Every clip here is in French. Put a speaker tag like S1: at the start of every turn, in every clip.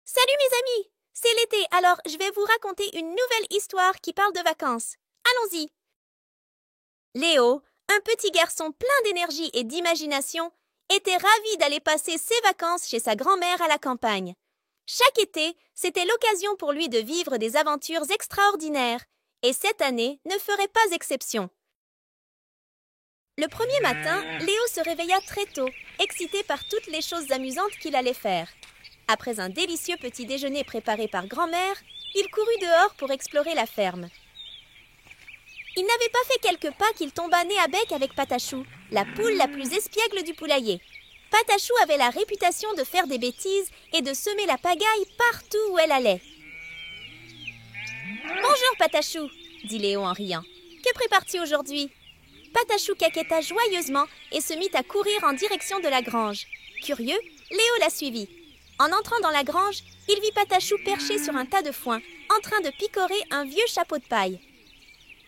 S1: Salut mes amis! C'est l'été, alors je vais vous raconter une nouvelle histoire qui parle de vacances. Allons-y! Léo, un petit garçon plein d'énergie et d'imagination, était ravi d'aller passer ses vacances chez sa grand-mère à la campagne. Chaque été, c'était l'occasion pour lui de vivre des aventures extraordinaires, et cette année ne ferait pas exception. Le premier matin, Léo se réveilla très tôt, excité par toutes les choses amusantes qu'il allait faire. Après un délicieux petit déjeuner préparé par grand-mère, il courut dehors pour explorer la ferme. Il n'avait pas fait quelques pas qu'il tomba nez à bec avec Patachou, la poule la plus espiègle du poulailler. Patachou avait la réputation de faire des bêtises et de semer la pagaille partout où elle allait. « Bonjour Patachou !» dit Léo en riant. « Que prépares-tu aujourd'hui ?» Patachou caquetta joyeusement et se mit à courir en direction de la grange. Curieux, Léo la suivit. En entrant dans la grange, il vit Patachou perché sur un tas de foin, en train de picorer un vieux chapeau de paille.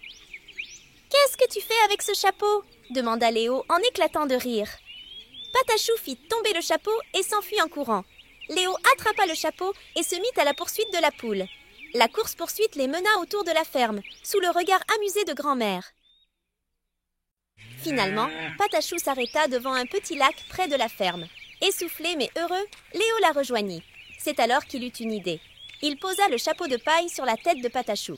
S1: « Qu'est-ce que tu fais avec ce chapeau ?» demanda Léo en éclatant de rire. Patachou fit tomber le chapeau et s'enfuit en courant. Léo attrapa le chapeau et se mit à la poursuite de la poule. La course-poursuite les mena autour de la ferme, sous le regard amusé de grand-mère. Finalement, Patachou s'arrêta devant un petit lac près de la ferme. Essoufflé mais heureux, Léo la rejoignit. C'est alors qu'il eut une idée. Il posa le chapeau de paille sur la tête de Patachou.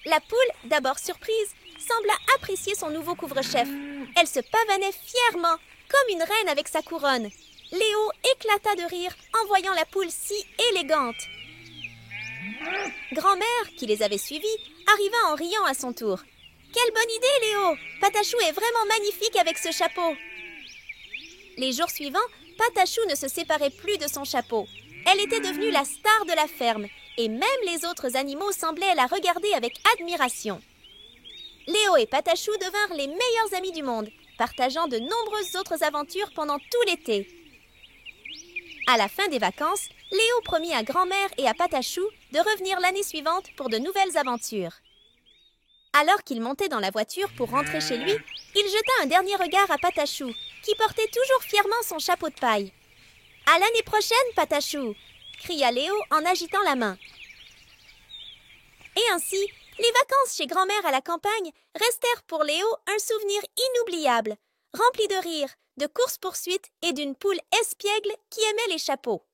S1: La poule, d'abord surprise, sembla apprécier son nouveau couvre-chef. Elle se pavanait fièrement, comme une reine avec sa couronne. Léo éclata de rire en voyant la poule si élégante. Grand-mère, qui les avait suivis, arriva en riant à son tour. « Quelle bonne idée, Léo! Patachou est vraiment magnifique avec ce chapeau !» Les jours suivants, Patachou ne se séparait plus de son chapeau. Elle était devenue la star de la ferme, et même les autres animaux semblaient la regarder avec admiration. Léo et Patachou devinrent les meilleurs amis du monde, partageant de nombreuses autres aventures pendant tout l'été. À la fin des vacances, Léo promit à grand-mère et à Patachou de revenir l'année suivante pour de nouvelles aventures. Alors qu'il montait dans la voiture pour rentrer chez lui, il jeta un dernier regard à Patachou, qui portait toujours fièrement son chapeau de paille. « À l'année prochaine, Patachou !» cria Léo en agitant la main. Et ainsi, les vacances chez grand-mère à la campagne restèrent pour Léo un souvenir inoubliable, rempli de rire, de courses-poursuites et d'une poule espiègle qui aimait les chapeaux.